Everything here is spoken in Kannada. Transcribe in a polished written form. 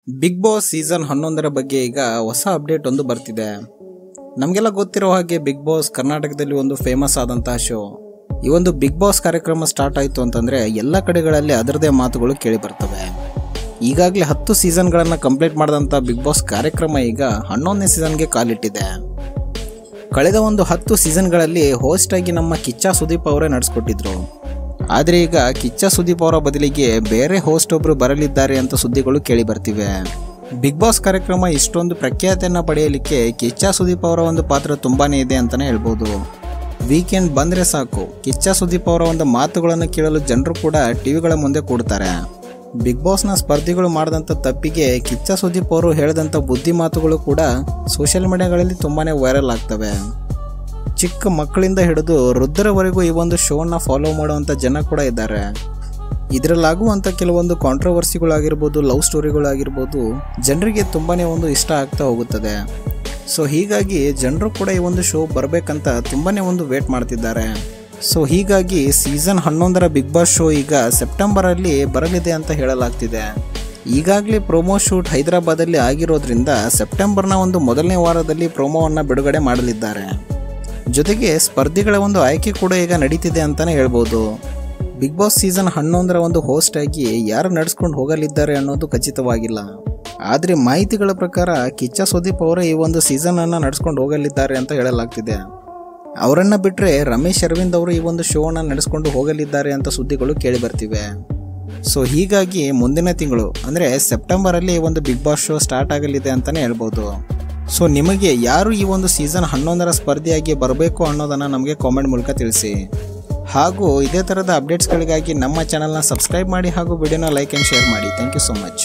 ಬಿಗ್ ಬಾಸ್ ಸೀಸನ್ 11ರ ಬಗ್ಗೆ ಈಗ ಹೊಸ ಅಪ್ಡೇಟ್ ಒಂದು ಬರ್ತಿದೆ. ನಮಗೆಲ್ಲ ಗೊತ್ತಿರೋ ಹಾಗೆ ಬಿಗ್ ಬಾಸ್ ಕರ್ನಾಟಕದಲ್ಲಿ ಒಂದು ಫೇಮಸ್ ಆದಂತಹ ಶೋ. ಈ ಒಂದು ಬಿಗ್ ಬಾಸ್ ಕಾರ್ಯಕ್ರಮ ಸ್ಟಾರ್ಟ್ ಆಯಿತು ಅಂತಂದರೆ ಎಲ್ಲ ಕಡೆಗಳಲ್ಲಿ ಅದರದೇ ಮಾತುಗಳು ಕೇಳಿ ಬರ್ತವೆ. ಈಗಾಗಲೇ 10 ಸೀಸನ್ಗಳನ್ನು ಕಂಪ್ಲೀಟ್ ಮಾಡಿದಂಥ ಬಿಗ್ ಬಾಸ್ ಕಾರ್ಯಕ್ರಮ ಈಗ 11ನೇ ಸೀಸನ್ಗೆ ಕಾಲಿಟ್ಟಿದೆ. ಕಳೆದ ಒಂದು 10 ಸೀಸನ್ಗಳಲ್ಲಿ ಹೋಸ್ಟ್ ಆಗಿ ನಮ್ಮ ಕಿಚ್ಚ ಸುದೀಪ್ ಅವರೇ ನಡೆಸ್ಕೊಟ್ಟಿದ್ರು. ಆದರೆ ಈಗ ಕಿಚ್ಚ ಸುದೀಪ್ ಅವರ ಬದಲಿಗೆ ಬೇರೆ ಹೋಸ್ಟ್ ಒಬ್ಬರು ಬರಲಿದ್ದಾರೆ ಅಂತ ಸುದ್ದಿಗಳು ಕೇಳಿ ಬರ್ತಿವೆ. ಬಿಗ್ ಬಾಸ್ ಕಾರ್ಯಕ್ರಮ ಇಷ್ಟೊಂದು ಪ್ರಖ್ಯಾತಿಯನ್ನು ಪಡೆಯಲಿಕ್ಕೆ ಕಿಚ್ಚ ಸುದೀಪ್ ಅವರ ಒಂದು ಪಾತ್ರ ತುಂಬಾನೇ ಇದೆ ಅಂತಲೇ ಹೇಳ್ಬೋದು. ವೀಕೆಂಡ್ ಬಂದರೆ ಸಾಕು ಕಿಚ್ಚ ಸುದೀಪ್ ಅವರ ಒಂದು ಮಾತುಗಳನ್ನು ಕೇಳಲು ಜನರು ಕೂಡ ಟಿವಿಗಳ ಮುಂದೆ ಕೂಡ್ತಾರೆ. ಬಿಗ್ ಬಾಸ್ನ ಸ್ಪರ್ಧಿಗಳು ಮಾಡಿದಂಥ ತಪ್ಪಿಗೆ ಕಿಚ್ಚ ಸುದೀಪ್ ಅವರು ಹೇಳಿದಂಥ ಬುದ್ಧಿ ಮಾತುಗಳು ಕೂಡ ಸೋಷಿಯಲ್ ಮೀಡಿಯಾಗಳಲ್ಲಿ ತುಂಬಾನೇ ವೈರಲ್ ಆಗ್ತವೆ. ಚಿಕ್ಕ ಮಕ್ಕಳಿಂದ ಹಿಡಿದು ವೃದ್ಧರವರೆಗೂ ಈ ಒಂದು ಶೋನ ಫಾಲೋ ಮಾಡುವಂಥ ಜನ ಕೂಡ ಇದ್ದಾರೆ. ಇದರಲ್ಲಾಗುವಂಥ ಕೆಲವೊಂದು ಕಾಂಟ್ರವರ್ಸಿಗಳಾಗಿರ್ಬೋದು, ಲವ್ ಸ್ಟೋರಿಗಳಾಗಿರ್ಬೋದು, ಜನರಿಗೆ ತುಂಬಾನೇ ಒಂದು ಇಷ್ಟ ಆಗ್ತಾ ಹೋಗುತ್ತದೆ. ಸೊ ಹೀಗಾಗಿ ಜನರು ಕೂಡ ಈ ಒಂದು ಶೋ ಬರಬೇಕಂತ ತುಂಬಾನೇ ಒಂದು ವೇಟ್ ಮಾಡ್ತಿದ್ದಾರೆ. ಸೊ ಹೀಗಾಗಿ ಸೀಸನ್ 11ರ ಬಿಗ್ ಬಾಸ್ ಶೋ ಈಗ ಸೆಪ್ಟೆಂಬರಲ್ಲಿ ಬರಲಿದೆ ಅಂತ ಹೇಳಲಾಗ್ತಿದೆ. ಈಗಾಗಲೇ ಪ್ರೋಮೋ ಶೂಟ್ ಹೈದರಾಬಾದಲ್ಲಿ ಆಗಿರೋದ್ರಿಂದ ಸೆಪ್ಟೆಂಬರ್ನ ಒಂದು ಮೊದಲನೇ ವಾರದಲ್ಲಿ ಪ್ರೋಮೋವನ್ನು ಬಿಡುಗಡೆ ಮಾಡಲಿದ್ದಾರೆ. ಜೊತೆಗೆ ಸ್ಪರ್ಧಿಗಳ ಒಂದು ಆಯ್ಕೆ ಕೂಡ ಈಗ ನಡೀತಿದೆ ಅಂತಲೇ ಹೇಳ್ಬೋದು. ಬಿಗ್ ಬಾಸ್ ಸೀಸನ್ 11ರ ಒಂದು ಹೋಸ್ಟ್ ಆಗಿ ಯಾರು ನಡೆಸ್ಕೊಂಡು ಹೋಗಲಿದ್ದಾರೆ ಅನ್ನೋದು ಖಚಿತವಾಗಿಲ್ಲ. ಆದರೆ ಮಾಹಿತಿಗಳ ಪ್ರಕಾರ ಕಿಚ್ಚ ಸುದೀಪ್ ಅವರೇ ಈ ಒಂದು ಸೀಸನನ್ನು ನಡೆಸ್ಕೊಂಡು ಹೋಗಲಿದ್ದಾರೆ ಅಂತ ಹೇಳಲಾಗ್ತಿದೆ. ಅವರನ್ನು ಬಿಟ್ಟರೆ ರಮೇಶ್ ಅರವಿಂದ್ ಅವರು ಈ ಒಂದು ಶೋವನ್ನು ನಡೆಸ್ಕೊಂಡು ಹೋಗಲಿದ್ದಾರೆ ಅಂತ ಸುದ್ದಿಗಳು ಕೇಳಿ ಬರ್ತಿವೆ. ಸೊ ಹೀಗಾಗಿ ಮುಂದಿನ ತಿಂಗಳು ಅಂದರೆ ಸೆಪ್ಟೆಂಬರಲ್ಲಿ ಈ ಒಂದು ಬಿಗ್ ಬಾಸ್ ಶೋ ಸ್ಟಾರ್ಟ್ ಆಗಲಿದೆ ಅಂತಲೇ ಹೇಳ್ಬೋದು. ಸೊ ನಿಮಗೆ ಯಾರು ಈ ಒಂದು ಸೀಸನ್ 11ರ ಸ್ಪರ್ಧಿಯಾಗಿ ಬರಬೇಕು ಅನ್ನೋದನ್ನು ನಮಗೆ ಕಾಮೆಂಟ್ ಮೂಲಕ ತಿಳಿಸಿ. ಹಾಗೂ ಇದೇ ಥರದ ಅಪ್ಡೇಟ್ಸ್ಗಳಿಗಾಗಿ ನಮ್ಮ ಚಾನಲ್ನ ಸಬ್ಸ್ಕ್ರೈಬ್ ಮಾಡಿ ಹಾಗೂ ವಿಡಿಯೋನ ಲೈಕ್ ಆ್ಯಂಡ್ ಶೇರ್ ಮಾಡಿ. Thank you so much.